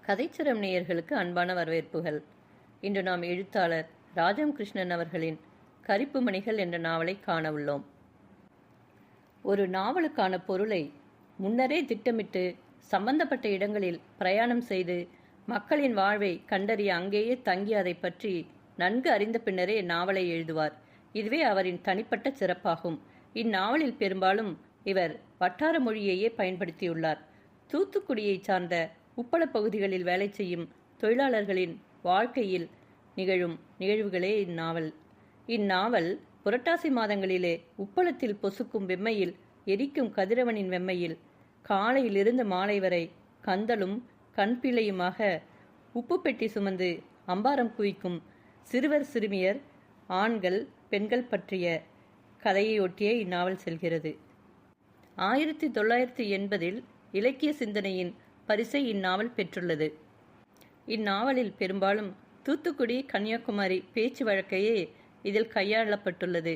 கதைச்சிரம் நேயர்களுக்கு அன்பான வரவேற்புகள். இன்று நாம் எழுத்தாளர் ராஜம் கிருஷ்ணன் அவர்களின் கரிப்பு மணிகள் என்ற நாவலை காண உள்ளோம். ஒரு நாவலுக்கான பொருளை முன்னரே திட்டமிட்டு சம்பந்தப்பட்ட இடங்களில் பிரயாணம் செய்து மக்களின் வாழ்வை கண்டறிய அங்கேயே தங்கி அதை பற்றி நன்கு அறிந்த பின்னரே நாவலை எழுதுவார். இதுவே அவரின் தனிப்பட்ட சிறப்பாகும். இந்நாவலில் பெரும்பாலும் இவர் வட்டார மொழியையே பயன்படுத்தியுள்ளார். தூத்துக்குடியை சார்ந்த உப்பள பகுதிகளில் வேலை செய்யும் தொழிலாளர்களின் வாழ்க்கையில் நிகழும் நிகழ்வுகளே இந்நாவல் புரட்டாசி மாதங்களிலே உப்பளத்தில் பொசுக்கும் வெம்மையில், எரிக்கும் கதிரவனின் வெம்மையில், காலையிலிருந்து மாலை வரை கந்தலும் கண்பிழையுமாக உப்பு பெட்டி சுமந்து அம்பாரம் குவிக்கும் சிறுவர் சிறுமியர், ஆண்கள் பெண்கள் பற்றிய கதையை ஒட்டியே இந்நாவல் செல்கிறது. 1980 இலக்கிய சிந்தனையின் பரிசை இந்நாவல் பெற்றுள்ளது. இந்நாவலில் பெரும்பாலும் தூத்துக்குடி கன்னியாகுமரி பேச்சு வழக்கையே இதில் கையாளப்பட்டுள்ளது.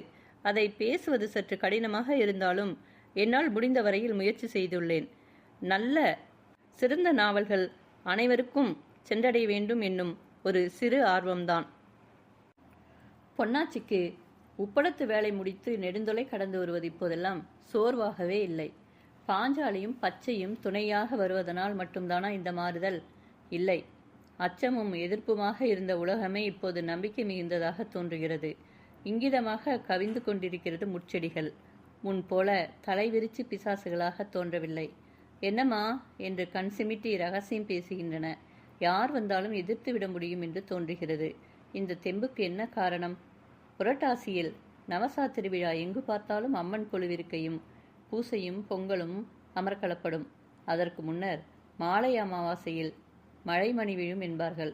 அதை பேசுவது சற்று கடினமாக இருந்தாலும் என்னால் முடிந்த வரையில் முயற்சி செய்துள்ளேன். நல்ல சிறந்த நாவல்கள் அனைவருக்கும் சென்றடைய வேண்டும் என்னும் ஒரு சிறு ஆர்வம்தான். பொன்னாச்சிக்கு உப்பளத்து வேலை முடித்து நெடுந்தொலை கடந்து வருவது இப்போதெல்லாம் சோர்வாகவே இல்லை. பாஞ்சாலியும் பச்சையும் துணையாக வருவதனால் மட்டும்தானா இந்த மாறுதல்? இல்லை, அச்சமும் எதிர்ப்புமாக இருந்த உலகமே இப்போது நம்பிக்கை மிகுந்ததாக தோன்றுகிறது. இங்கிதமாக கவிந்து கொண்டிருக்கிறது முட்செடிகள். முன் போல தலைவிரிச்சு பிசாசுகளாக தோன்றவில்லை. என்னம்மா என்று கண் சிமிட்டி ரகசியம் பேசுகின்றன. யார் வந்தாலும் எதிர்த்து விட முடியும் என்று தோன்றுகிறது. இந்த தெம்புக்கு என்ன காரணம்? புரட்டாசியில் நவசாத்திரி விழா எங்கு பார்த்தாலும் அம்மன் கொலுவிருக்கையும் பூசையும் பொங்கலும் அமர்க்களப்படும். அதற்கு முன்னர் மாலை அமாவாசையில் மழைமணி விழும் என்பார்கள்.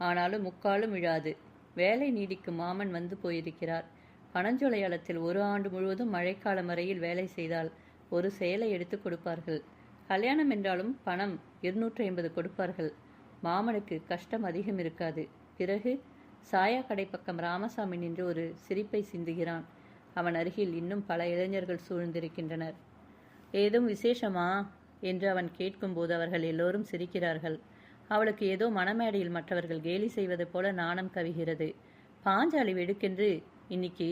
ஆனாலும் முக்காலும் விழாது. வேலை நீடிக்கும் மாமன் வந்து போயிருக்கிறார். பனஞ்சோலையாளத்தில் 1 ஆண்டு முழுவதும் மழைக்காலம் வரையில் வேலை செய்தால் ஒரு செயலை எடுத்து கொடுப்பார்கள். கல்யாணம் என்றாலும் பணம் 250 கொடுப்பார்கள். மாமனுக்கு கஷ்டம் அதிகம் இருக்காது. பிறகு சாயா கடை பக்கம் ராமசாமி நின்று ஒரு சிரிப்பை சிந்துகிறான். அவன் அருகில் இன்னும் பல இளைஞர்கள் சூழ்ந்திருக்கின்றனர். ஏதும் விசேஷமா என்று அவன் கேட்கும்போது அவர்கள் எல்லோரும் சிரிக்கிறார்கள். அவளுக்கு ஏதோ மணமேடையில் மற்றவர்கள் கேலி செய்வது போல நாணம் கவிகிறது. பாஞ்சாலி வெடுக்கென்று, இன்னைக்கு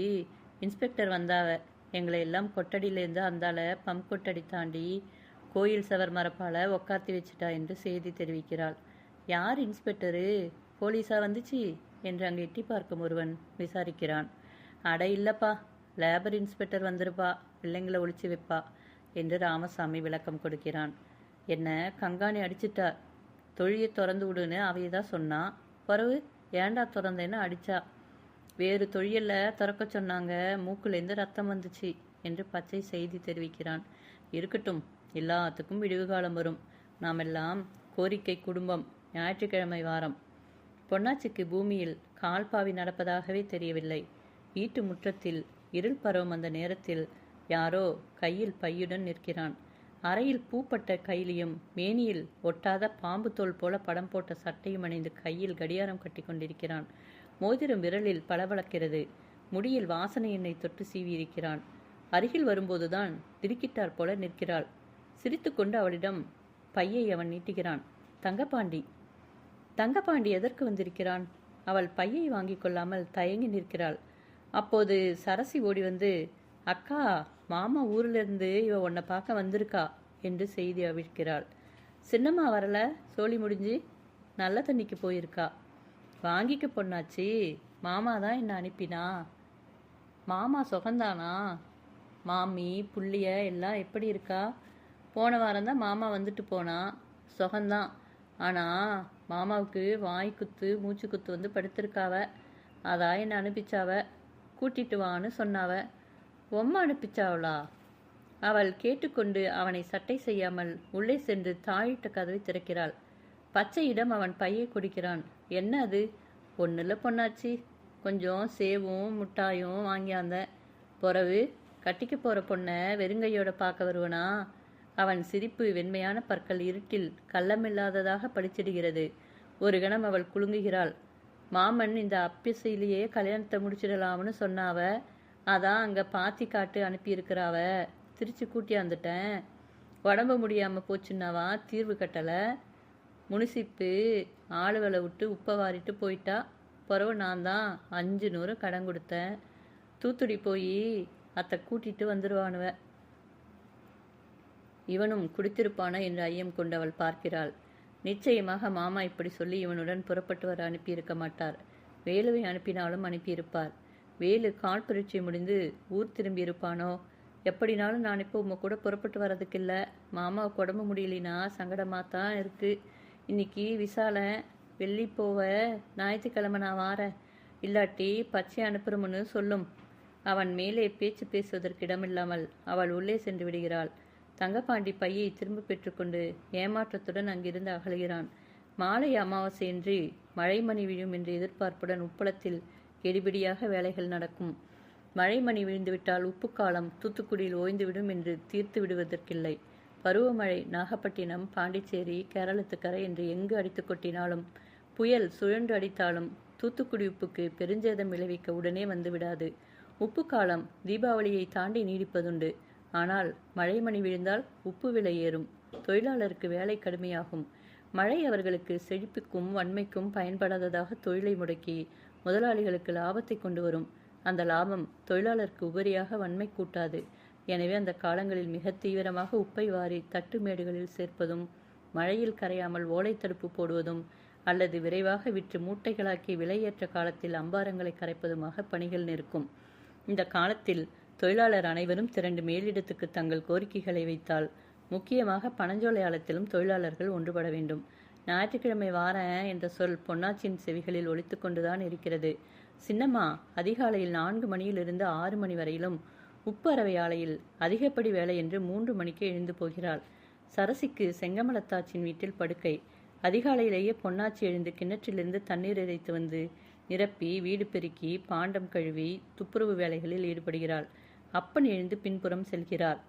இன்ஸ்பெக்டர் வந்தாவ, எங்களை எல்லாம் கொட்டடியிலேருந்து அந்தால பம்ப் கொட்டடி தாண்டி கோயில் சவர் மரப்பால உக்காத்தி வச்சுட்டா என்று செய்தி தெரிவிக்கிறாள். யார் இன்ஸ்பெக்டரு? போலீஸா வந்துச்சு என்று அங்கு எட்டி பார்க்கும் ஒருவன் விசாரிக்கிறான். அட இல்லப்பா, லேபர் இன்ஸ்பெக்டர் வந்திருப்பா, பிள்ளைங்களை ஒழிச்சு வைப்பா என்று ராமசாமி விளக்கம் கொடுக்கிறான். என்ன கங்காணி அடிச்சிட்டா, தொழியை திறந்து விடுன்னு அவையதான் சொன்னா. பிறகு ஏண்டா திறந்தேன்னு அடிச்சா. வேறு தொழிலில் திறக்க சொன்னாங்க, மூக்குலேருந்து ரத்தம் வந்துச்சு என்று பச்சை செய்தி தெரிவிக்கிறான். இருக்கட்டும், எல்லாத்துக்கும் விடிவு காலம் வரும். நாமெல்லாம் கோரிக்கை குடும்பம். ஞாயிற்றுக்கிழமை வாரம். பொன்னாச்சிக்கு பூமியில் கால்பாவி நடப்பதாகவே தெரியவில்லை. வீட்டு முற்றத்தில் இருள் பரவும் அந்த நேரத்தில் யாரோ கையில் பையுடன் நிற்கிறான். அறையில் பூப்பட்ட கையிலையும் மேனியில் ஒட்டாத பாம்பு தோல் போல படம் போட்ட சட்டையும் அணிந்து கையில் கடியாரம் கட்டி கொண்டிருக்கிறான். மோதிரம் விரலில் பளபளக்கிறது. முடியில் வாசனை எண்ணெய் தொட்டு சீவியிருக்கிறான். அருகில் வரும்போதுதான் திடுக்கிட்டார் போல நிற்கிறாள். சிரித்துக்கொண்டு அவளிடம் பையை அவன் நீட்டுகிறான். தங்கப்பாண்டி. தங்கப்பாண்டி எதற்கு வந்திருக்கிறான்? அவள் பையை வாங்கி கொள்ளாமல் தயங்கி நிற்கிறாள். அப்போது சரசி ஓடி வந்து, அக்கா, மாமா ஊரிலிருந்து இவ உன்னை பார்க்க வந்திருக்கா என்று செய்தி அவிழ்க்கிறாள். சின்னம்மா வரல, சோழி முடிஞ்சு நல்ல தண்ணிக்கு போயிருக்கா. வாங்கிக்க பொண்ணாச்சி, மாமா தான் என்ன அனுப்பினா. மாமா சுகந்தானா? மாமி புள்ளிய எல்லாம் எப்படி இருக்கா? போன வாரம்தான் மாமா வந்துட்டு போனா. சுகந்தான். ஆனால் மாமாவுக்கு வாய் குத்து மூச்சு குத்து வந்து படுத்திருக்காவ. அதான் என்னை அனுப்பிச்சாவ. கூட்டிட்டு வான்னு சொன்னாவ. உம்மா அனுப்பிச்சாவளா? அவள் கேட்டுக்கொண்டு அவனை சட்டை செய்யாமல் உள்ளே சென்று தாழிட்ட கதவை திறக்கிறாள். பச்சையிடம் அவன் பையை கொடுக்கிறான். என்ன அது? ஒன்றும் பொண்ணாச்சி, கொஞ்சம் சேவும் முட்டாயும் வாங்கியாந்த. பிறகு கட்டிக்க போகிற பொண்ணை வெறுங்கையோட பார்க்க வருவனா? அவன் சிரிப்பு வெண்மையான பற்கள் இருட்டில் கள்ளமில்லாததாக பளிச்சிடுகிறது. ஒரு கணம் அவள் குலுங்குகிறாள். மாமன் இந்த அப்பிசையிலேயே கல்யாணத்தை முடிச்சிடலாம்னு சொன்னாவ. அதான் அங்கே பாத்தி காட்டு அனுப்பியிருக்கிறாவ. திருச்சி கூட்டியாந்துட்டேன். உடம்பு முடியாமல் போச்சுன்னாவா தீர்வு கட்டலை. முனிசிப்பு ஆளுகளை விட்டு உப்பை வாரிட்டு போயிட்டா. பிறகு நான் தான் 500 கடன் கொடுத்தேன். தூத்துடி போய் அத்தை கூட்டிட்டு வந்துடுவானுவ. இவனும் குடித்திருப்பானா என்று ஐயம் கொண்டவள் பார்க்கிறாள். நிச்சயமாக மாமா இப்படி சொல்லி இவனுடன் புறப்பட்டு வர அனுப்பியிருக்க மாட்டார். வேலுவை அனுப்பினாலும் அனுப்பியிருப்பார். வேலு கால் பரீட்சை முடிந்து ஊர் திரும்பி இருப்பானோ? எப்படினாலும் நான் இப்போ உங்க கூட புறப்பட்டு வர்றதுக்கு இல்லை. மாமாவுக்கு உடம்பு முடியலினா சங்கடமாக தான் இருக்கு. இன்னைக்கு விசால வெள்ளி போவ, ஞாயிற்றுக்கிழமை நான் வாரேன். இல்லாட்டி பச்சை அனுப்புறமுன்னு சொல்லும். அவன் மேலே பேச்சு பேசுவதற்கு இடமில்லாமல் அவள் உள்ளே சென்று விடுகிறாள். தங்கப்பாண்டி பையை திரும்ப பெற்றுக்கொண்டு ஏமாற்றத்துடன் அங்கிருந்து அகலுகிறான். மாலை அமாவாசையின்றி மழை மணி விழும் என்ற எதிர்பார்ப்புடன் உப்பளத்தில் கெடிபிடியாக வேலைகள் நடக்கும். மழை மணி விழுந்துவிட்டால் உப்பு காலம் தூத்துக்குடியில் ஓய்ந்துவிடும் என்று தீர்த்து விடுவதற்கில்லை. பருவமழை நாகப்பட்டினம், பாண்டிச்சேரி, கேரளத்துக்கரை என்று எங்கு அடித்து கொட்டினாலும், புயல் சுழன்று அடித்தாலும் தூத்துக்குடி உப்புக்கு பெருஞ்சேதம் விளைவிக்க உடனே வந்துவிடாது. உப்பு காலம் தீபாவளியை தாண்டி நீடிப்பதுண்டு. ஆனால் மழை மணி விழுந்தால் உப்பு விலை ஏறும். தொழிலாளருக்கு வேலை கடுமையாகும். மழை அவர்களுக்கு செழிப்புக்கும் வன்மைக்கும் பயன்படாததாக தொழிலை முடக்கி முதலாளிகளுக்கு லாபத்தை கொண்டு வரும். அந்த லாபம் தொழிலாளருக்கு உபரியாக வன்மை கூட்டாது. எனவே அந்த காலங்களில் மிக தீவிரமாக உப்பை வாரி தட்டு மேடுகளில் சேர்ப்பதும், மழையில் கரையாமல் ஓலை தடுப்பு போடுவதும், அல்லது விரைவாக விற்று மூட்டைகளாக்கி விலையேற்ற காலத்தில் அம்பாரங்களை கரைப்பதுமாக பணிகள் நிற்கும். இந்த காலத்தில் தொழிலாளர் அனைவரும் திரண்டு மேலிடத்துக்கு தங்கள் கோரிக்கைகளை வைத்தால், முக்கியமாக பனஞ்சோலையாளத்திலும் தொழிலாளர்கள் ஒன்றுபட வேண்டும். ஞாயிற்றுக்கிழமை வாரேன் என்ற சொல் பொன்னாச்சியின் செவிகளில் ஒலித்து கொண்டுதான் இருக்கிறது. சின்னம்மா அதிகாலையில் 4 மணியிலிருந்து 6 மணி வரையிலும் உப்பு அரவை ஆலையில் அதிகப்படி வேலை என்று 3 மணிக்கு எழுந்து போகிறாள். சரசிக்கு செங்கமலத்தாச்சின் வீட்டில் படுக்கை. அதிகாலையிலேயே பொன்னாச்சி எழுந்து கிணற்றிலிருந்து தண்ணீர் இறைத்து வந்து நிரப்பி வீடு பெருக்கி பாண்டம் கழுவி துப்புரவு வேலைகளில் ஈடுபடுகிறாள். அப்பன் எழுந்து பின்புறம் செல்கிறார்.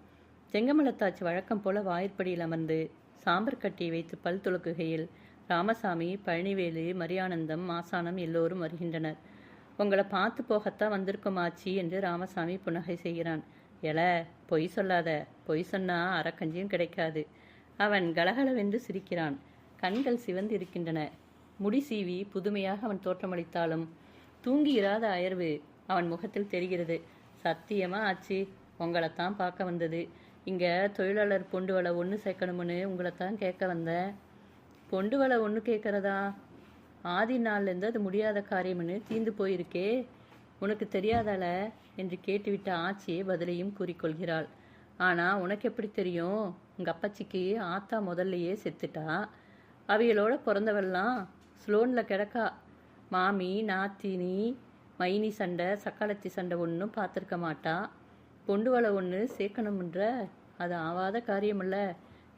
செங்கமலத்தாச்சி வழக்கம் போல வாயிற்படியில் அமர்ந்து சாம்பர் கட்டியை வைத்து பல் துலக்குகையில் ராமசாமி, பழனிவேலு, மரியானந்தம், மாசானம் எல்லோரும் வருகின்றனர். உங்களை பார்த்து போகத்தான் வந்திருக்கோம் ஆச்சி என்று ராமசாமி புன்னகை செய்கிறான். எல, பொய் சொல்லாத. பொய் சொன்னா அறக்கஞ்சியும் கிடைக்காது. அவன் கலகலவென்று சிரிக்கிறான். கண்கள் சிவந்து இருக்கின்றன. முடி சீவி புதுமையாக அவன் தோற்றமளித்தாலும் தூங்கி இராத அயர்வு அவன் முகத்தில் தெரிகிறது. சத்தியமா ஆச்சி, உங்களைத்தான் பார்க்க வந்தது. இங்கே தொழிலாளர் பொண்டு வலை 1 சேர்க்கணும்னு உங்களைத்தான் கேட்க வந்தேன். பொண்டு வலை 1 கேட்குறதா? ஆதி நாள்லேருந்து அது முடியாத காரியம்னு தீந்து போயிருக்கே, உனக்கு தெரியாதால என்று கேட்டுவிட்ட ஆச்சியே பதிலையும் கூறிக்கொள்கிறாள். ஆனால் உனக்கு எப்படி தெரியும்? உங்கள் அப்பச்சிக்கு ஆத்தா முதல்லையே செத்துட்டா. அவைகளோட பிறந்தவெல்லாம் ஸ்லோனில் கிடக்கா. மாமி, நாத்தினி, மைனி சண்டை, சக்காலத்தி சண்டை ஒன்றும் பார்த்துருக்க மாட்டா. பொண்டு வலை 1 சேர்க்கணும்ன்ற அது ஆவாத காரியமில்ல.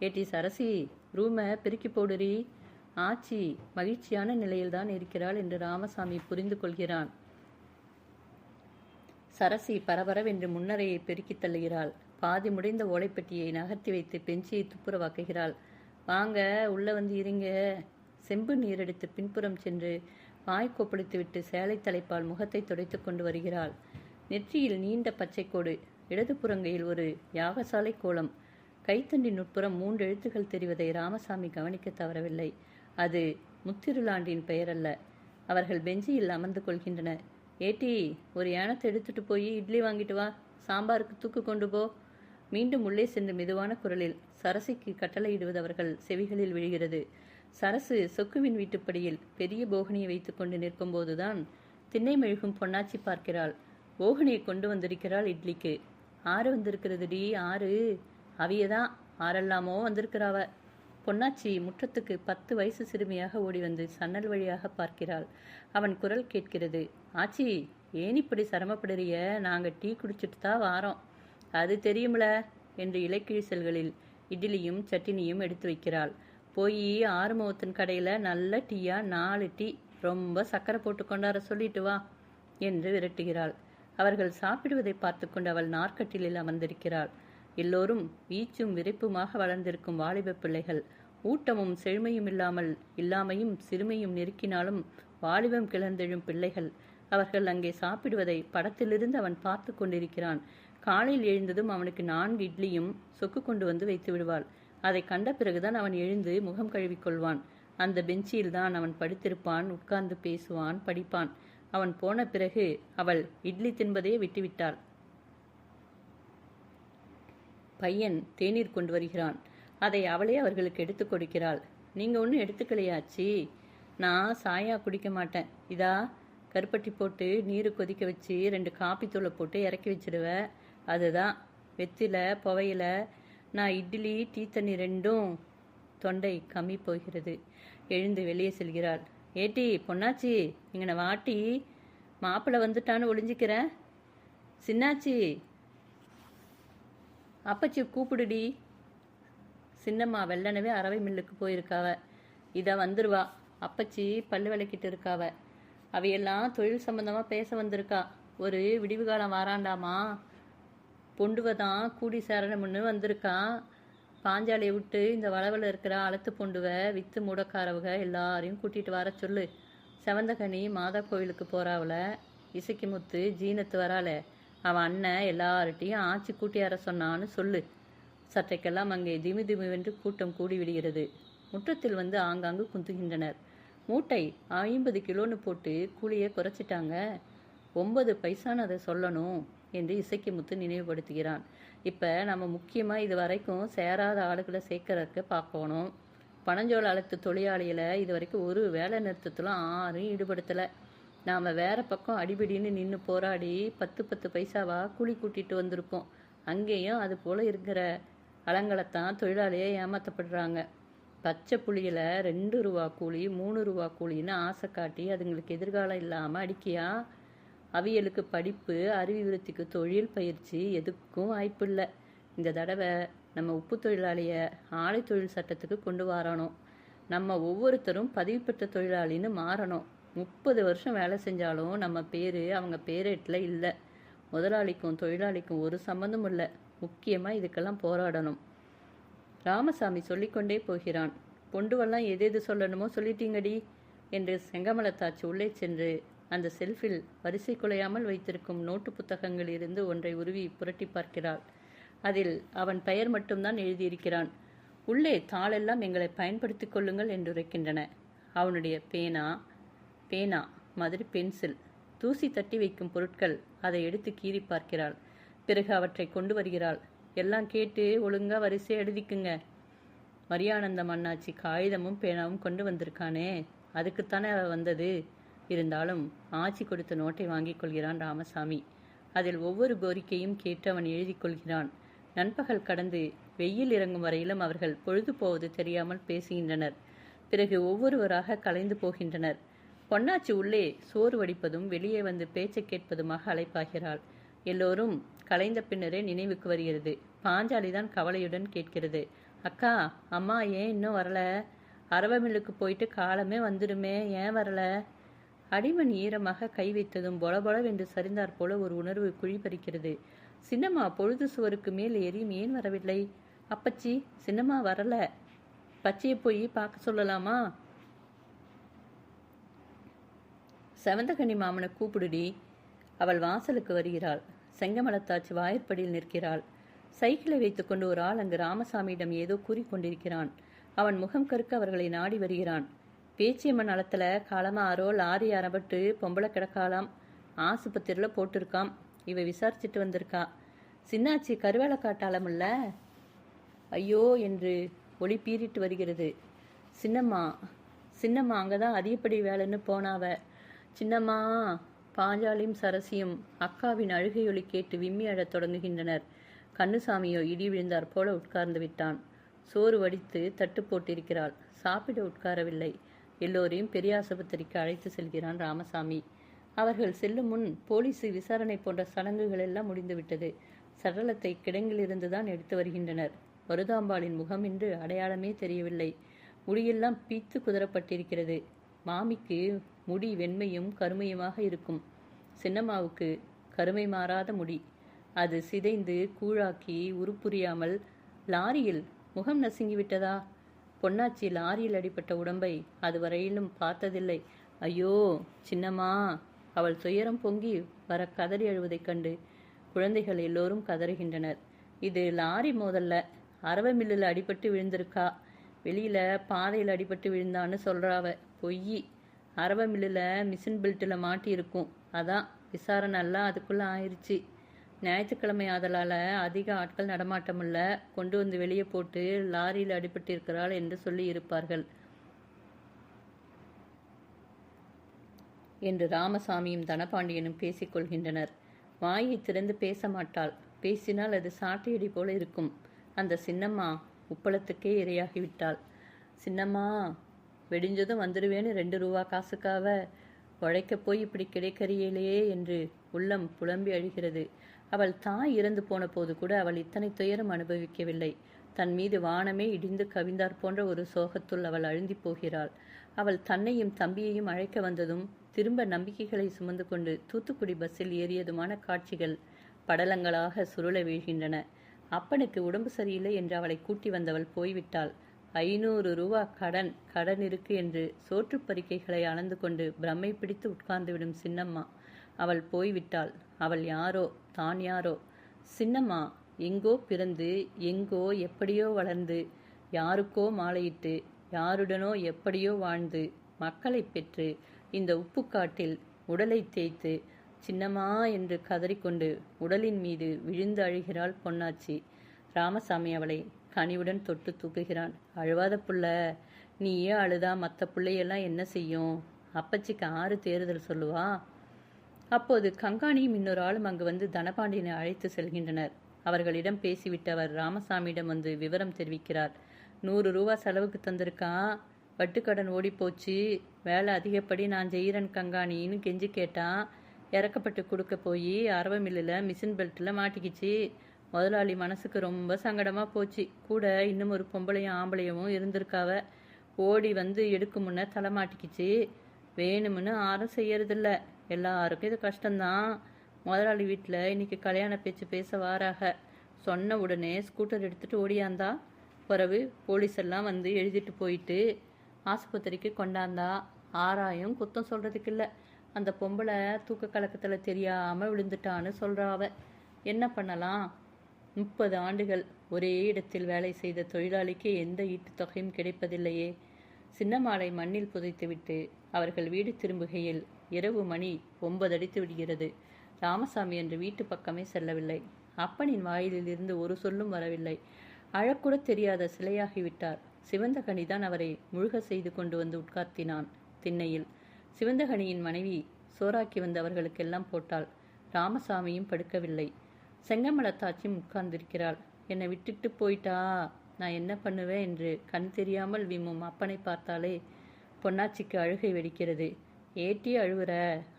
ஏட்டி சரசி, ரூமை பெருக்கி போடுறி. ஆச்சி மகிழ்ச்சியான நிலையில்தான் இருக்கிறாள் என்று ராமசாமி புரிந்து கொள்கிறான். சரசி பரபரவென்று முன்னரையை பெருக்கி தள்ளுகிறாள். பாதி முடிந்த ஓலைப்பெட்டியை நகர்த்தி வைத்து பெஞ்சியை துப்புரவாக்குகிறாள். வாங்க, உள்ள வந்து இருங்க. செம்பு நீரெடுத்து பின்புறம் சென்று வாய் கொப்பளித்து விட்டு சேலை தலைப்பால் முகத்தை துடைத்து கொண்டு வருகிறாள். நெற்றியில் நீண்ட பச்சைக்கோடு, இடதுபுறங்கையில் ஒரு யாகசாலை கோலம். கைத்தண்டின் உட்புறம் 3 எழுத்துக்கள் தெரிவதை ராமசாமி கவனிக்க தவறவில்லை. அது முத்திருளாண்டின் பெயர் அல்ல. அவர்கள் பெஞ்சியில் அமர்ந்து கொள்கின்றனர். ஏட்டி, ஒரு யானத்தை எடுத்துட்டு போய் இட்லி வாங்கிட்டு வா. சாம்பாருக்கு தூக்கு கொண்டு போ. மீண்டும் உள்ளே சென்று மெதுவான குரலில் சரசிக்கு கட்டளையிடுவது அவர்கள் செவிகளில் விழுகிறது. சரசு சொக்குவின் வீட்டுப்படியில் பெரிய போகனியை வைத்துக் கொண்டு நிற்கும் போதுதான் திண்ணை மெழுகும் பொன்னாச்சி பார்க்கிறாள். போகனியை கொண்டு வந்திருக்கிறாள் இட்லிக்கு. 6 வந்திருக்கிறதுடி, 6. அவியதான் 6 வந்திருக்கிறாவ. பொன்னாச்சி முற்றத்துக்கு 10 வயசு சிறுமியாக ஓடி வந்து சன்னல் வழியாக பார்க்கிறாள். அவன் குரல் கேட்கிறது. ஆச்சி, ஏன் இப்படி சிரமப்படுறிய? நாங்கள் டீ குடிச்சிட்டு தான் வாரோம். அது தெரியுமில என்று இலைக்கிழிசல்களில் இட்லியும் சட்டினியும் எடுத்து வைக்கிறாள். போய் ஆறுமுகத்தின் கடையில் நல்ல டீயா 4 டீ, ரொம்ப சக்கரை போட்டு கொண்டாட சொல்லிட்டு வா என்று விரட்டுகிறாள். அவர்கள் சாப்பிடுவதை பார்த்து கொண்டு அவள் நாற்கட்டிலில் அமர்ந்திருக்கிறாள். எல்லோரும் வீச்சும் விரைப்புமாக வளர்ந்திருக்கும் வாலிப பிள்ளைகள். ஊட்டமும் செழுமையும் இல்லாமையும் சிறுமையும் நெருக்கினாலும் வாலிபம் கிளர்ந்தெழும் பிள்ளைகள். அவர்கள் அங்கே சாப்பிடுவதை படத்திலிருந்து அவன் பார்த்து கொண்டிருக்கிறான். காலையில் எழுந்ததும் அவனுக்கு 4 இட்லியும் சொக்கு கொண்டு வந்து வைத்து விடுவாள். அதை கண்ட பிறகுதான் அவன் எழுந்து முகம் கழுவிக்கொள்வான். அந்த பெஞ்சில் தான் அவன் படுத்திருப்பான், உட்கார்ந்து பேசுவான், படிப்பான். அவன் போன பிறகு அவள் இட்லி தின்பதையே விட்டுவிட்டாள். பையன் தேநீர் கொண்டு வருகிறான். அதை அவளே அவர்களுக்கு எடுத்து கொடுக்கிறாள். நீங்கள் ஒன்றும் எடுத்துக்கலையாச்சி? நான் சாயா குடிக்க மாட்டேன். இதா கருப்பட்டி போட்டு நீர் கொதிக்க வச்சு 2 காப்பி தூளை போட்டு இறக்கி வச்சிடுவேன். அதுதான் வெத்தில புவையில. நான் இட்லி டீ தண்ணி 2ம். தொண்டை கம்மி போகிறது. எழுந்து வெளியே செல்கிறாள். ஏட்டி பொன்னாச்சி, இங்கன வாட்டி, மாப்பிள்ளை வந்துட்டான்னு ஒளிஞ்சிக்கிறேன். சின்னாச்சி, அப்பச்சி கூப்பிடுடி. சின்னம்மா வெள்ளனவே அரவை மில்லுக்கு போயிருக்காவ. இதை வந்துருவா. அப்பச்சி பல்லு விளக்கிட்டு இருக்காவ. அவையெல்லாம் தொழில் சம்பந்தமாக பேச வந்திருக்கா. ஒரு விடிவு காலம் வாராண்டாமா. பொண்டுவை தான் கூடி சேரணும்னு வந்திருக்கா. பாஞ்சாலியை விட்டு இந்த வளவில் இருக்கிற அலத்து பொண்டுவை வித்து மூடக்காரவங்க எல்லாரையும் கூட்டிகிட்டு வர சொல்லு. செவந்தகனி மாதா கோவிலுக்கு போகிறாவல. இசைக்கு முத்து ஜீனத்து வராளே, அவன் அண்ணன் எல்லார்ட்டையும் ஆச்சி கூட்டியார சொன்னான்னு சொல்லு. சற்றைக்கெல்லாம் அங்கே திமு திமுவென்று கூட்டம் கூடி விடுகிறது. முற்றத்தில் வந்து ஆங்காங்கு குந்துகின்றனர். மூட்டை 50 கிலோன்னு போட்டு கூலியை குறைச்சிட்டாங்க. 9 பைசான்னு அதை சொல்லணும் என்று இசைக்கு முத்து நினைவுபடுத்துகிறான். இப்போ நம்ம முக்கியமாக இது வரைக்கும் சேராத ஆளுகளை சேர்க்கறதுக்கு பார்க்கணும். பனஞ்சோள அழுத்த தொழிலாளிகளை இது வரைக்கும் ஒரு வேலை நிறுத்தத்திலும் ஆரும் ஈடுபடுத்தலை. நாம் வேற பக்கம் அடிபடின்னு நின்று போராடி 10 பைசாவா கூலி கூட்டிகிட்டு வந்திருப்போம். அங்கேயும் அது போல் இருக்கிற அலங்களைத்தான் தொழிலாளியை ஏமாற்றப்படுறாங்க. பச்சை புளியில் 2 ரூபா கூலி 3 ரூபா கூலின்னு ஆசை காட்டி அதுங்களுக்கு எதிர்காலம் இல்லாமல் அடிக்கியா? அவியலுக்கு படிப்பு, அறிவிருத்திக்கு தொழில் பயிற்சி எதுக்கும் வாய்ப்பு இல்லை. இந்த தடவை நம்ம உப்பு தொழிலாளியை ஆலை தொழில் சட்டத்துக்கு கொண்டு வரணும். நம்ம ஒவ்வொருத்தரும் பதிவு பெற்ற தொழிலாளின்னு மாறணும். 30 வருஷம் வேலை செஞ்சாலும் நம்ம பேர் அவங்க பேரேட்டில் இல்லை. முதலாளிக்கும் தொழிலாளிக்கும் ஒரு சம்பந்தமும் இல்லை. முக்கியமாக இதுக்கெல்லாம் போராடணும். ராமசாமி சொல்லிக்கொண்டே போகிறான். பொண்டுவெல்லாம் எது சொல்லணுமோ சொல்லிட்டீங்கடி என்று செங்கமலத்தாச்சி உள்ளே சென்று அந்த செல்ஃபில் வரிசை குலையாமல் வைத்திருக்கும் நோட்டு புத்தகங்கள் இருந்து ஒன்றை உருவி புரட்டி பார்க்கிறாள். அதில் அவன் பெயர் மட்டும்தான் எழுதியிருக்கிறான். உள்ளே தாளெல்லாம் எங்களை பயன்படுத்திக் கொள்ளுங்கள் என்று உரைக்கின்றன. அவனுடைய பேனா மாதிரி பென்சில், தூசி தட்டி வைக்கும் பொருட்கள். அதை எடுத்து கீறி பார்க்கிறாள். பிறகு அவற்றை கொண்டு வருகிறாள். எல்லாம் கேட்டு ஒழுங்கா வரிசையை எழுதிக்குங்க. மரியானந்தம் அண்ணாச்சி காகிதமும் பேனாவும் கொண்டு வந்திருக்கானே, அதுக்குத்தானே அவ வந்தது. இருந்தாலும் ஆச்சி கொடுத்த நோட்டை வாங்கிக் கொள்கிறான் ராமசாமி. அதில் ஒவ்வொரு கோரிக்கையும் கேட்டு அவன் எழுதி கொள்கிறான். நண்பகல் கடந்து வெயில் இறங்கும் வரையிலும் அவர்கள் பொழுது போவது தெரியாமல் பேசுகின்றனர். பிறகு ஒவ்வொருவராக கலைந்து போகின்றனர். பொன்னாச்சி உள்ளே சோறு வடிப்பதும் வெளியே வந்து பேச்சை கேட்பதுமாக அழைப்பாகிறாள். எல்லோரும் கலைந்த பின்னரே நினைவுக்கு வருகிறது. பாஞ்சாலிதான் கவலையுடன் கேட்கிறது. அக்கா, அம்மா ஏன் இன்னும் வரல? அரவை மில்லுக்கு போயிட்டு காலமே வந்துடுமே, ஏன் வரல? அடிமண் ஈரமாக கை வைத்ததும் பொலபொலவென்று சரிந்தாற் போல ஒரு உணர்வு குழி பறிக்கிறது. சின்னம்மா பொழுது சுவருக்கு மேல் ஏறியும் ஏன் வரவில்லை? அப்பச்சி, சின்னம்மா வரல. பச்சையை போய் பார்க்க சொல்லலாமா? செவந்தகனி மாமனை கூப்பிடுடி. அவள் வாசலுக்கு வருகிறாள். செங்கமலத்தாச்சி வாயிற்படியில் நிற்கிறாள். சைக்கிளை வைத்துக்கொண்டு ஒரு ஆள் அங்கு ராமசாமியிடம் ஏதோ கூறிக்கொண்டிருக்கிறான். அவன் முகம் கருக்க அவர்களை நாடி வருகிறான். பேச்சியம்மன் அளத்தில் காலமாரோ லாரி அரபட்டு பொம்பளை கிடக்காலாம். ஆசுபத்திரியில் போட்டிருக்காம். இவ விசாரிச்சுட்டு வந்திருக்கா. சின்னாச்சி கருவேலை காட்டாளமில்ல? ஐயோ என்று ஒளி பீறிட்டு வருகிறது. சின்னம்மா அங்கதான் அதிகப்படி வேலைன்னு போனாவ. சின்னம்மா. பாஞ்சாலியும் சரசியும் அக்காவின் அழுகையொலி கேட்டு விம்மி அழத் தொடங்குகின்றனர். கண்ணுசாமியோ இடி விழுந்தாற் போல உட்கார்ந்து விட்டான். சோறு வடித்து தட்டு போட்டிருக்கிறாள். சாப்பிட உட்காரவில்லை. எல்லோரையும் பெரிய ஆஸ்பத்திரிக்கு அழைத்து செல்கிறான் ராமசாமி. அவர்கள் செல்லும் முன் போலீஸ் விசாரணை போன்ற சடங்குகள் எல்லாம் முடிந்துவிட்டது. சடலத்தை கிடங்கிலிருந்துதான் எடுத்து வருகின்றனர். மருதாம்பாளின் முகம் என்று அடையாளமே தெரியவில்லை. முடியெல்லாம் பீத்து குதறப்பட்டிருக்கிறது. மாமிக்கு முடி வெண்மையும் கருமையுமாக இருக்கும். சின்னம்மாவுக்கு கருமை மாறாத முடி. அது சிதைந்து கூழாக்கி உருப்புரியாமல் லாரியில் முகம் நசுங்கிவிட்டதா? பொன்னாச்சி லாரியில் அடிப்பட்ட உடம்பை அதுவரையிலும் பார்த்ததில்லை. ஐயோ சின்னம்மா! அவள் துயரம் பொங்கி வர கதறி அழுவதைக் கண்டு குழந்தைகள் எல்லோரும் கதறுகின்றனர். இது லாரி மோதல்ல, அரவை மில்லில் அடிபட்டு விழுந்திருக்கா. வெளியில் பாதையில் அடிபட்டு விழுந்தான்னு சொல்கிறாவ. பொய். அரவ மில்லில் மிஷின் பெல்ட்டில் மாட்டி இருக்கும். அதான் விசாரணை எல்லாம் அதுக்குள்ளே ஆயிடுச்சு. ஞாயிற்றுக்கிழமை ஆதலால் அதிக ஆட்கள் நடமாட்டமில்ல. கொண்டு வந்து வெளியே போட்டு லாரியில் அடிபட்டு இருக்கிறாள் என்று சொல்லி இருப்பார்கள் என்று ராமசாமியும் தனபாண்டியனும் பேசிக்கொள்கின்றனர். வாயை திறந்து பேச மாட்டாள். பேசினால் அது சாட்டையடி போல இருக்கும். அந்த சின்னம்மா உப்பளத்துக்கே இரையாகிவிட்டாள். சின்னம்மா, வெடிஞ்சதும் வந்துடுவேன்னு 2 ரூபா காசுக்காக உழைக்க போய் இப்படி கிடைக்கறியலையே என்று உள்ளம் புலம்பி அழுகிறது. அவள் தாய் இறந்து போன போது கூட அவள் இத்தனை துயரம் அனுபவிக்கவில்லை. தன் மீது வானமே இடிந்து கவிந்தார் போன்ற ஒரு சோகத்துள் அவள் அழுந்தி போகிறாள். அவள் தன்னையும் தம்பியையும் அழைக்க வந்ததும் திரும்ப நம்பிக்கைகளை சுமந்து கொண்டு தூத்துக்குடி பஸ்ஸில் ஏறியதுமான காட்சிகள் படலங்களாக சுருள வீழ்கின்றன. அப்பனுக்கு உடம்பு சரியில்லை என்று அவளை கூட்டி வந்தவள் போய்விட்டாள். 500 ரூபா கடன் இருக்கு என்று சோற்று பறிக்கைகளை அளந்து கொண்டு பிரம்மை பிடித்து உட்கார்ந்துவிடும் சின்னம்மா. அவள் போய்விட்டாள். அவள் யாரோ, தான் யாரோ. சின்னம்மா எங்கோ பிறந்து, எங்கோ எப்படியோ வளர்ந்து, யாருக்கோ மாலையிட்டு, யாருடனோ எப்படியோ வாழ்ந்து, மக்களை பெற்று, இந்த உப்புக்காட்டில் உடலை தேய்த்து சின்னம்மா என்று கதறிக்கொண்டு உடலின் மீது விழுந்து அழுகிறாள் பொன்னாச்சி. ராமசாமி அவளை கனிவுடன் தொட்டு தூக்குகிறான். அழுவாத புள்ள, நீயே அழுதா மற்ற பிள்ளையெல்லாம் என்ன செய்யும்? அப்பச்சிக்கு 6 தேறுதல் சொல்லுவா. அப்போது கங்காணியும் இன்னொரு ஆளும் அங்கு வந்து தனபாண்டியனை அழைத்து செல்கின்றனர். அவர்களிடம் பேசிவிட்டு அவர் ராமசாமியிடம் வந்து விவரம் தெரிவிக்கிறார். 100 ரூபா செலவுக்கு தந்திருக்கான். வட்டுக்கடன் ஓடிப்போச்சு. வேலை அதிகப்படி நான் செய்கிறேன் கங்காணின்னு கெஞ்சி கேட்டான். இறக்கப்பட்டு கொடுக்க போய் அரவ மில்லில் மிஷின் பெல்ட்டில் மாட்டிக்கிச்சு. முதலாளி மனசுக்கு ரொம்ப சங்கடமாக போச்சு. கூட இன்னும் ஒரு பொம்பளையும் ஆம்பளையவும் இருந்திருக்காவ. ஓடி வந்து எடுக்கும் முன்ன தலை மாட்டிக்கிச்சு. வேணும்னு யாரும் செய்யறதில்ல. எல்லாருக்கும் இது கஷ்டம்தான். முதலாளி வீட்டில் இன்னைக்கு கல்யாண பேச்சு பேச வாராக. சொன்ன உடனே ஸ்கூட்டர் எடுத்துகிட்டு ஓடியாந்தா. பிறகு போலீஸ் எல்லாம் வந்து எழுதிட்டு போயிட்டு ஆஸ்பத்திரிக்கு கொண்டாந்தா. ஆராயும் குத்தம் சொல்கிறதுக்கு இல்லை. அந்த பொம்பளை தூக்க கலக்கத்தில் தெரியாமல் விழுந்துட்டான்னு சொல்கிறாவ. என்ன பண்ணலாம்? 30 ஆண்டுகள் ஒரே இடத்தில் வேலை செய்த தொழிலாளிக்கு எந்த ஈட்டுத் தொகையும் கிடைப்பதில்லையே. சின்னம்மாளை மண்ணில் புதைத்துவிட்டு அவர்கள் வீடு திரும்புகையில் இரவு மணி 9 அடித்து விடுகிறது. ராமசாமி என்று வீட்டு பக்கமே செல்லவில்லை. அப்பனின் வாயிலில் இருந்து ஒரு சொல்லும் வரவில்லை. அழக்கூட தெரியாத சிலையாகிவிட்டார். சிவந்தகனிதான் அவரை முழுக செய்து கொண்டு வந்து உட்கார்த்தினான் திண்ணையில். சிவந்தகனியின் மனைவி சோறாக்கி வந்து அவர்களுக்கெல்லாம் போட்டாள். ராமசாமியும் படுக்கவில்லை. செங்கமலத்தாச்சியும் உட்கார்ந்திருக்கிறாள். என்னை விட்டுட்டு போயிட்டா நான் என்ன பண்ணுவேன் என்று கண் தெரியாமல் விம்மும் அப்பனை பார்த்தாலே பொன்னாச்சிக்கு அழுகை வெடிக்கிறது. ஏட்டி அழுவுற?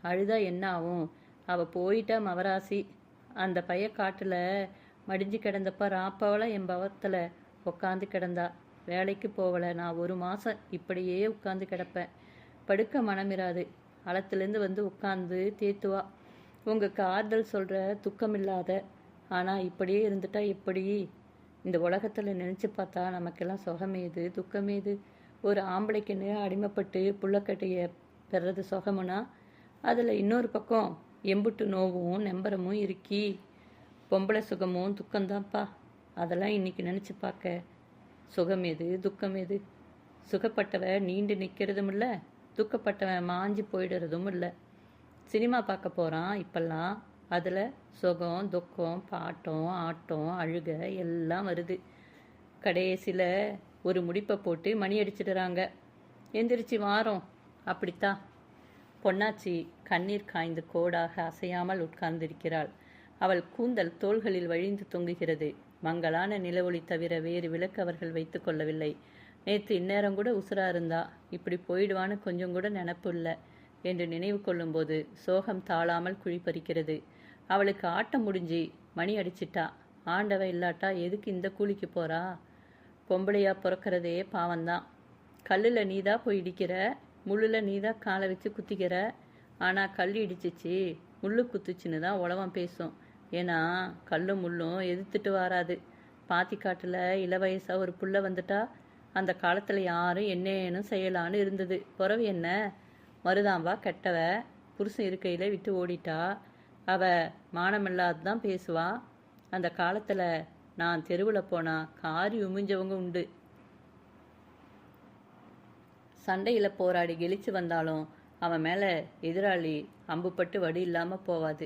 அழுதா என்ன ஆகும்? அவள் போயிட்டா மவராசி. அந்த பைய காட்டில் மடிஞ்சு கிடந்தப்ப ராப்பாவெல்லாம் என் பவத்தில் உட்காந்து கிடந்தா. வேலைக்கு போகலை. நான் 1 மாதம் இப்படியே உட்காந்து கிடப்பேன். படுக்க மனமிராது. அளத்துலேருந்து வந்து உட்காந்து தேத்துவா. உங்களுக்கு ஆறுதல் சொல்கிற துக்கமில்லாத. ஆனால் இப்படியே இருந்துட்டா எப்படி? இந்த உலகத்தில் நினச்சி பார்த்தா நமக்கெல்லாம் சுகமேது, துக்கமேது? ஒரு ஆம்பளைக்குன்னு அடிமைப்பட்டு புள்ளக்கட்டையை பெறது சுகமுனா, அதில் இன்னொரு பக்கம் எம்புட்டு நோவும் நெம்பரமும் இருக்கி. பொம்பளை சுகமும் துக்கம்தான்ப்பா. அதெல்லாம் இன்னைக்கு நினச்சி பார்க்க சுகமேது, துக்கமேது? சுகப்பட்டவன் நீண்டு நிற்கிறதும் இல்லை, துக்கப்பட்டவன் மாஞ்சி போயிடுறதும் இல்லை. சினிமா பார்க்க போகிறான் இப்பெல்லாம். அதில் சுகம், துக்கம், பாட்டம், ஆட்டம், அழுக எல்லாம் வருது. கடைசியில் ஒரு முடிப்பை போட்டு மணி அடிச்சிடுறாங்க. எந்திரிச்சு வாரோம். அப்படித்தான். பொன்னாச்சி கண்ணீர் காய்ந்து கோடாக அசையாமல் உட்கார்ந்திருக்கிறாள். அவள் கூந்தல் தோள்களில் வழிந்து தொங்குகிறது. மங்களான நிலவொளி தவிர வேறு விளக்கு அவர்கள் வைத்து கொள்ளவில்லை. நேற்று இந்நேரம் கூட உசுரா இருந்தா. இப்படி போயிடுவான்னு கொஞ்சம் கூட நினப்பு இல்லை என்று நினைவு கொள்ளும்போது சோகம் தாழாமல் குழிப்பறிக்கிறது. அவளுக்கு ஆட்டம் முடிஞ்சு மணி அடிச்சிட்டா. ஆண்டவ இல்லாட்டா எதுக்கு இந்த கூலிக்கு போறா? பொம்பளையா பிறக்கிறதே பாவம்தான். கல்லில் நீதா போய் இடிக்கிற, முள்ளில் நீதா காலை வச்சு குத்திக்கிற. ஆனால் கல் இடிச்சிச்சு, முள்ளு குத்துச்சுன்னு தான் உலகம் பேசும். ஏன்னா கல்லும் முள்ளும் எதிர்த்துட்டு வராது. பாத்திக்காட்டில் இளவயசாக ஒரு புள்ள வந்துட்டா அந்த காலத்தில் யாரும் என்னேன்னு செய்யலான்னு இருந்தது. பிறவு என்ன? மருதாம்பா கெட்டவ. புருஷன் இருக்கையில் விட்டு ஓடிட்டா. அவ மானமில்லாது தான் பேசுவா. அந்த காலத்தில் நான் தெருவில் போனால் காரி உமிஞ்சவங்க உண்டு. சண்டையில் போராடி கெளிச்சு வந்தாலும் அவன் மேலே எதிராளி அம்புப்பட்டு வடு இல்லாமல் போவாது.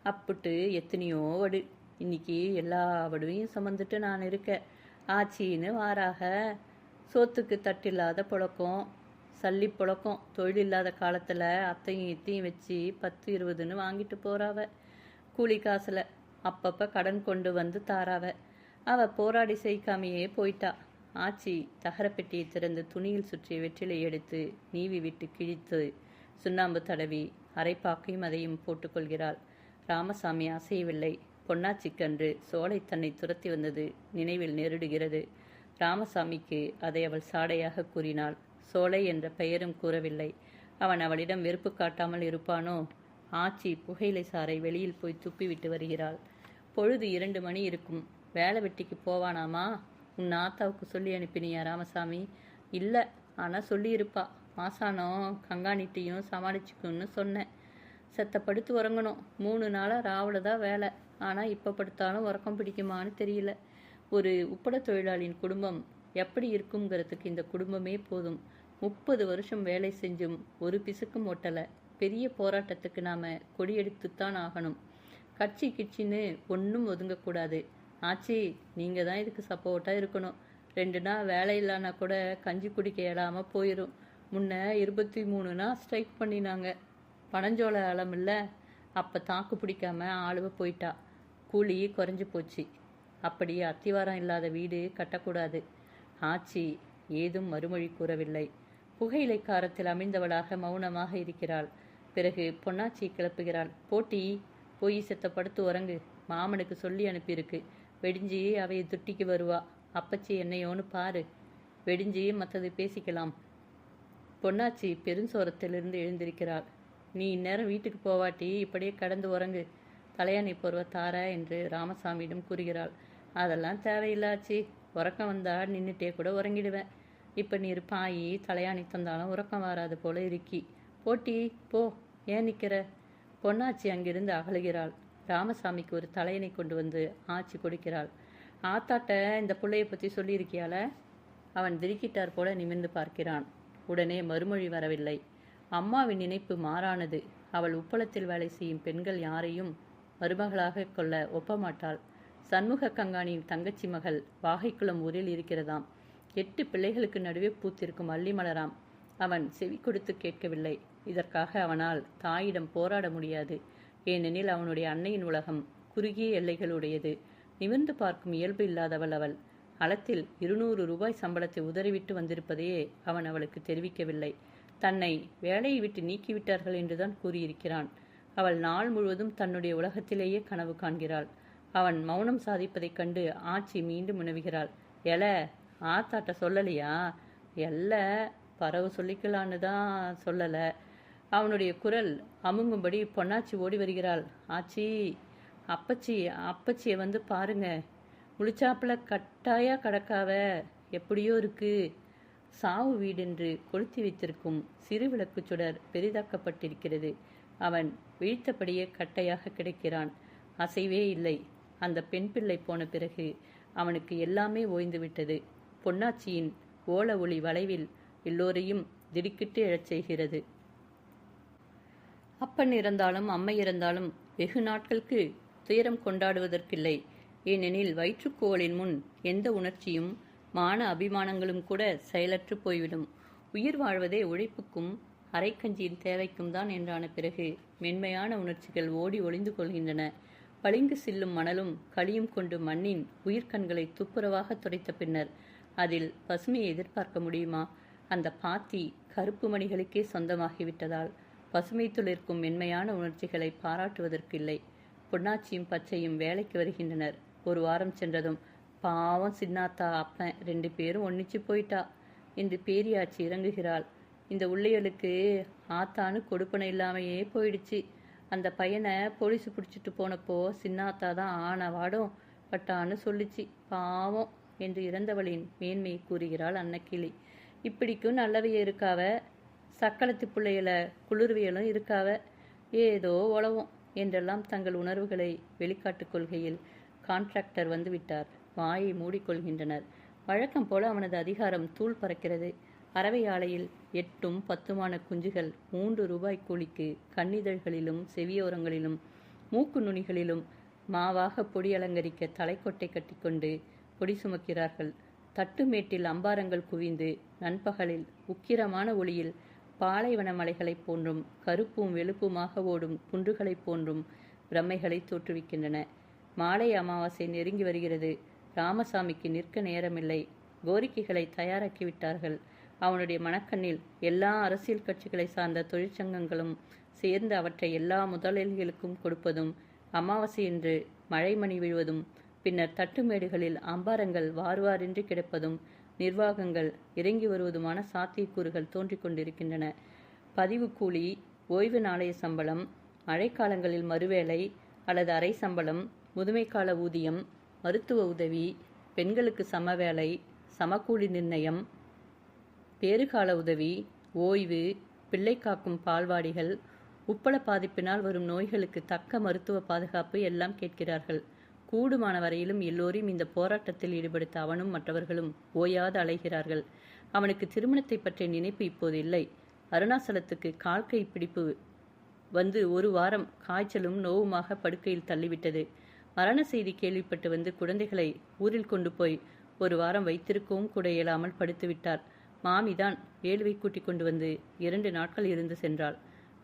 அப்புட்டு எத்தனையோ வடு. இன்னைக்கு எல்லா வடுவையும் சுமந்துட்டு நான் இருக்கேன். ஆச்சின்னு வாராக. சோத்துக்கு தட்டில்லாத புழக்கம், சல்லி புழக்கம். தொழில் இல்லாத காலத்தில் அத்தையும் இத்தையும் வச்சு 10-20ன்னு வாங்கிட்டு போறாவ. கூலி காசில் அப்பப்போ கடன் கொண்டு வந்து தாராவ. அவள் போராடி செய்க்காமையே போயிட்டா. ஆச்சி தகரப்பெட்டியை திறந்து துணியில் சுற்றிய வெற்றிலை எடுத்து நீவி விட்டு கிழித்து சுண்ணாம்பு தடவி அரைப்பாக்கையும் அதையும் போட்டுக்கொள்கிறாள். ராமசாமி அசையவில்லை. பொன்னாச்சிக்கன்று சோலை தன்னை துரத்தி வந்தது நினைவில் நெருடுகிறது. ராமசாமிக்கு அதை அவள் சாடையாக கூறினாள். சோலை என்ற பெயரும் கூறவில்லை. அவன் அவளிடம் வெறுப்பு காட்டாமல் இருப்பானோ? ஆச்சி புகையிலை சாறை வெளியில் போய் துப்பிவிட்டு வருகிறாள். பொழுது 2 மணி இருக்கும். வேலை வெட்டிக்கு போவானாமா? உன் ஆத்தாவுக்கு சொல்லி அனுப்பினியா ராமசாமி? இல்லை, ஆனால் சொல்லியிருப்பா. மாசானம் கங்காணிட்டையும் சமாளிச்சுக்குன்னு சொன்னேன். செத்த படுத்து உறங்கணும். 3 நாளாக ராவில் தான் வேலை. ஆனால் இப்போ படுத்தாலும் உறக்கம் பிடிக்குமான்னு தெரியல. ஒரு உப்பட தொழிலாளியின் குடும்பம் எப்படி இருக்குங்கிறதுக்கு இந்த குடும்பமே போதும். 30 வருஷம் வேலை செஞ்சும் ஒரு பிசுக்கும் ஒட்டலை. பெரிய போராட்டத்துக்கு நாம் கொடியெடுத்துத்தான் ஆகணும். கட்சி கிச்சின்னு ஒன்றும் ஒதுங்கக்கூடாது. ஆச்சி, நீங்கள் தான் இதுக்கு சப்போர்ட்டாக இருக்கணும். 2 நாள் வேலை இல்லைன்னா கூட கஞ்சி குடிக்க இயலாமல் போயிடும். முன்ன 23 நாள் ஸ்ட்ரைக் பண்ணினாங்க. பனஞ்சோள அளம் இல்லை. அப்போ தாக்கு பிடிக்காம ஆளுவ போயிட்டா. கூலி குறைஞ்சி போச்சு. அப்படி அத்திவாரம் இல்லாத வீடு கட்டக்கூடாது. ஆச்சி ஏதும் மறுமொழி கூறவில்லை. புகையிலை காரத்தில் அமைந்தவளாக மௌனமாக இருக்கிறாள். பிறகு பொன்னாச்சி கிளப்புகிறாள். போட்டி, போய் செத்த படுத்து உறங்கு. மாமனுக்கு சொல்லி அனுப்பியிருக்கு. வெடிஞ்சி அவையை துட்டிக்கு வருவா. அப்பச்சி என்னையோன்னு பாரு. வெடிஞ்சி மற்றது பேசிக்கலாம். பொன்னாச்சி பெருஞ்சோரத்திலிருந்து எழுந்திருக்கிறாள். நீ இந்நேரம் வீட்டுக்கு போவாட்டி இப்படியே கடந்து உறங்கு. தலையாணி போர்வை தார என்று ராமசாமியிடம் கூறுகிறாள். அதெல்லாம் தேவையில்லாச்சு. உறக்கம் வந்தால் நின்றுட்டே கூட உறங்கிடுவேன். இப்போ நீ பாயி தலையாணி தந்தாலும் உறக்கம் வராது போல இருக்கி. போட்டி போ, ஏன் நிற்கிற? பொன்னாச்சி அங்கிருந்து அகலுகிறாள். ராமசாமிக்கு ஒரு தலையணை கொண்டு வந்து ஆச்சி கொடுக்கிறாள். ஆத்தாட்ட இந்த பிள்ளையை பற்றி சொல்லியிருக்கியால? அவன் திடுக்கிட்டார் போல நிமிர்ந்து பார்க்கிறான். உடனே மறுமொழி வரவில்லை. அம்மாவின் நினைப்பு மாறானது. அவள் உப்பளத்தில் வேலை செய்யும் பெண்கள் யாரையும் மருமகளாக கொள்ள ஒப்பமாட்டாள். சண்முக கங்காணியின் தங்கச்சி மகள் வாகைக்குளம் ஊரில் இருக்கிறதாம். 8 பிள்ளைகளுக்கு நடுவே பூத்திருக்கும் அள்ளி மலராம். அவன் செவி கொடுத்து கேட்கவில்லை. இதற்காக அவனால் தாயிடம் போராட முடியாது. ஏனெனில் அவனுடைய அன்னையின் உலகம் குறுகிய எல்லைகளுடையது. நிமிர்ந்து பார்க்கும் இயல்பு இல்லாதவள் அவள். அளத்தில் 200 ரூபாய் சம்பளத்தை உதறிவிட்டு வந்திருப்பதையே அவன் அவளுக்கு தெரிவிக்கவில்லை. தன்னை வேலையை விட்டு நீக்கிவிட்டார்கள் என்றுதான் கூறியிருக்கிறான். அவள் நாள் முழுவதும் தன்னுடைய உலகத்திலேயே கனவு காண்கிறாள். அவன் மௌனம் சாதிப்பதைக் கண்டு ஆச்சி மீண்டும் உணவுகிறாள். எல, ஆத்தாட்ட சொல்லலையா? எல்ல, பறவை சொல்லிக்கலான்னு தான் சொல்லலை. அவனுடைய குரல் அமுங்கும்படி பொன்னாச்சி ஓடி வருகிறாள். ஆச்சி, அப்பச்சி, அப்பச்சியை வந்து பாருங்க. முழிச்சாப்புல கட்டாயா கடக்காவ எப்படியோ இருக்கு. சாவு வீடென்று கொளுத்தி வைத்திருக்கும் சிறு விளக்கு சுடர் பெரிதாக்கப்பட்டிருக்கிறது. அவன் விழித்தபடியே கட்டையாக கிடக்கிறான். அசைவே இல்லை. அந்த பெண் பிள்ளை போன பிறகு அவனுக்கு எல்லாமே ஓய்ந்து விட்டது. பொன்னாச்சியின் ஓல ஒளி வளைவில் எல்லோரையும் திடுக்கிட்டு எழச் செய்கிறது. அப்பன் இறந்தாலும் அம்மை இறந்தாலும் வெகு நாட்களுக்கு துயரம் கொண்டாடுவதற்கில்லை. ஏனெனில் வயிற்றுக்கோவலின் முன் எந்த உணர்ச்சியும் மான அபிமானங்களும் கூட செயலற்று போய்விடும். உயிர் வாழ்வதே உழைப்புக்கும் அரைக்கஞ்சியின் தேவைக்கும் தான் என்றான பிறகு மென்மையான உணர்ச்சிகள் ஓடி ஒளிந்து கொள்கின்றன. பளிங்கு சில்லும் மணலும் களியும் கொண்டு மண்ணின் உயிர்கண்களை துப்புரவாக துடைத்த பின்னர் அதில் பசுமையை எதிர்பார்க்க முடியுமா? அந்த பாத்தி கருப்பு மணிகளுக்கே சொந்தமாகிவிட்டதால் பசுமை துளிர்க்கும் மென்மையான உணர்ச்சிகளை பாராட்டுவதற்கில்லை. பொன்னாச்சியும் பச்சையும் வேலைக்கு வருகின்றனர். 1 வாரம் சென்றதும், பாவம் சின்னாத்தா அப்பன் 2 பேரும் ஒன்னிச்சு போயிட்டா என்று பேரியாச்சி இறங்குகிறாள். இந்த உள்ளையலுக்கு ஆத்தான்னு கொடுப்பனை இல்லாமையே போயிடுச்சு. அந்த பையனை போலீஸு பிடிச்சிட்டு போனப்போ சின்னாத்தா தான் ஆனவாடும் பட்டான்னு சொல்லிச்சு. பாவம் என்று இறந்தவளின் மேன்மையை கூறுகிறாள் அன்னக்கிளி. இப்படிக்கும் நல்லவையே இருக்காவ, சக்களத்து பிள்ளையில குளிர்வியலும் இருக்காவ, ஏதோ உழவும் என்றெல்லாம் தங்கள் உணர்வுகளை வெளிக்காட்டுக் கொள்கையில் கான்ட்ராக்டர் வந்துவிட்டார். வாயை மூடிக்கொள்கின்றனர். வழக்கம் போல அவனது அதிகாரம் தூள் பறக்கிறது. பறவை ஆலையில் 8ம் 10மான குஞ்சுகள் 3 ரூபாய் கூலிக்கு கண்ணிதழ்களிலும் செவியோரங்களிலும் மூக்கு நுனிகளிலும் மாவாக பொடி அலங்கரிக்க தலைக்கொட்டை கட்டிக்கொண்டு பொடி சுமக்கிறார்கள். தட்டுமேட்டில் அம்பாரங்கள் குவிந்து நண்பகலில் உக்கிரமான ஒளியில் பாலைவன மலைகளைப் போன்றும் கருப்பும் வெளுப்புமாக ஓடும் குன்றுகளைப் போன்றும் பிரமைகளை தோற்றுவிக்கின்றன. மாலை அமாவாசை நெருங்கி வருகிறது. ராமசாமிக்கு நிற்க நேரமில்லை. கோரிக்கைகளை தயாராக்கிவிட்டார்கள். அவனுடைய மனக்கண்ணில் எல்லா அரசியல் கட்சிகளை சார்ந்த தொழிற்சங்கங்களும் சேர்ந்து அவற்றை எல்லா முதலாளிகளுக்கும் கொடுப்பதும், அமாவாசை என்று மழைமணி விழுவதும், பின்னர் தட்டுமேடுகளில் அம்பாரங்கள் வார்வாரின்றி கிடப்பதும், நிர்வாகங்கள் இறங்கி வருவதுமான சாத்தியக்கூறுகள் தோன்றிக் கொண்டிருக்கின்றன. பதிவு கூலி, ஓய்வு நாளைய சம்பளம், மழைக்காலங்களில் மறுவேலை அல்லது அரை சம்பளம், முதுமைக்கால ஊதியம், மருத்துவ உதவி, பெண்களுக்கு சமவேலை, சமக்கூலி நிர்ணயம், பேறுகால உதவி, ஓய்வு, பிள்ளை காக்கும் பால்வாடிகள், உப்பள பாதிப்பினால் வரும் நோய்களுக்கு தக்க மருத்துவ பாதுகாப்பு எல்லாம் கேட்கிறார்கள். கூடுமான வரையிலும் எல்லோரையும் இந்த போராட்டத்தில் ஈடுபடுத்த அவனும் மற்றவர்களும் ஓயாது அலைகிறார்கள். அவனுக்கு திருமணத்தை பற்றிய நினைப்பு இப்போது இல்லை. அருணாசலத்துக்கு கால்கை பிடிப்பு வந்து 1 வாரம் காய்ச்சலும் நோவுமாக படுக்கையில் தள்ளிவிட்டது. மரண செய்தி கேள்விப்பட்டு வந்து குழந்தைகளை ஊரில் கொண்டு போய் 1 வாரம் வைத்திருக்கவும் கூட இயலாமல் படுத்துவிட்டார். மாமிதான் வேலுவை கூட்டிக் கொண்டு வந்து 2 நாட்கள் இருந்து சென்றாள்.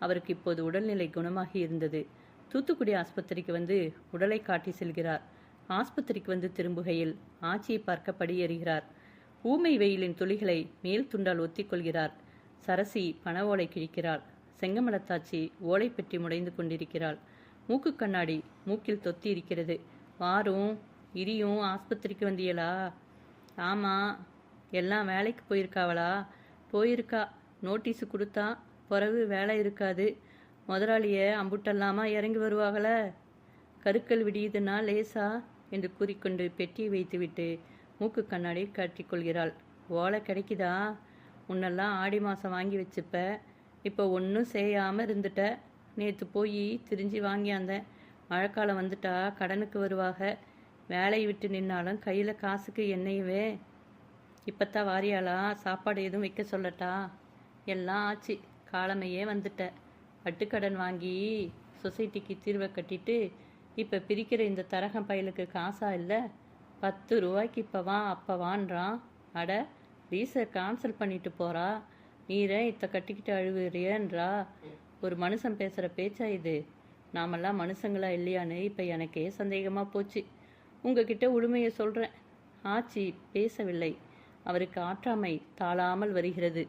அவருக்கு இப்போது உடல்நிலை குணமாகி இருந்தது. தூத்துக்குடி ஆஸ்பத்திரிக்கு வந்து உடலை காட்டி செல்கிறார். ஆஸ்பத்திரிக்கு வந்து திரும்புகையில் ஆச்சியை பார்க்க படியேறுகிறார். ஊமை வெயிலின் துளிகளை மேல் துண்டால் ஒத்திக்கொள்கிறார். சரசி பண ஓலை கிழிக்கிறாள். செங்கமலத்தாச்சி ஓலை பெட்டி முடைந்து கொண்டிருக்கிறாள். மூக்கு கண்ணாடி மூக்கில் தொத்தி இருக்கிறது. வாரும் இரியும் ஆஸ்பத்திரிக்கு வந்தியலா? ஆமா. எல்லாம் வேலைக்கு போயிருக்காவளா? போயிருக்கா. நோட்டீஸு கொடுத்தா பிறகு வேலை இருக்காது. முதலாளிய அம்புட்டல்லாமா இறங்கி வருவாங்கள. கருக்கள் விடியுதுன்னா லேசா என்று கூறிக்கொண்டு பெட்டியை வைத்துவிட்டு மூக்கு கண்ணாடி கட்டிக்கொள்கிறாள். ஓலை கிடைக்குதா? முன்னெல்லாம் ஆடி மாதம் வாங்கி வச்சுப்ப. இப்போ ஒன்றும் செய்யாமல் இருந்துட்ட. நேற்று போய் திரிஞ்சு வாங்கியாந்தேன். மழைக்காலம் வந்துட்டா கடனுக்கு வருவாக. வேலையை விட்டு நின்னாலும் கையில் காசுக்கு என்னையவே. இப்போத்தான் வாரியாளா? சாப்பாடு எதுவும் வைக்க சொல்லட்டா? எல்லாம் ஆச்சு. காலமையே வந்துட்ட. வட்டுக்கடன் வாங்கி சொசைட்டிக்கு தீர்வை கட்டிட்டு இப்போ பிரிக்கிற இந்த தரகம் பயலுக்கு காசா இல்லை? 10 ரூபாய்க்கு இப்போ வா அப்போ வான்றான். அட ரீசை கேன்சல் பண்ணிட்டு போகிறா. நீரே இத்த கட்டிக்கிட்டு அழுவுறியன்றா. ஒரு மனுஷன் பேசுகிற பேச்சா இது? நாமெல்லாம் மனுஷங்களா இல்லையான்னு இப்போ எனக்கே சந்தேகமாக போச்சு. உங்ககிட்ட உண்மையை சொல்கிறேன். ஆச்சி பேசவில்லை. அவருக்கு ஆற்றாமை தாழாமல் வருகிறது.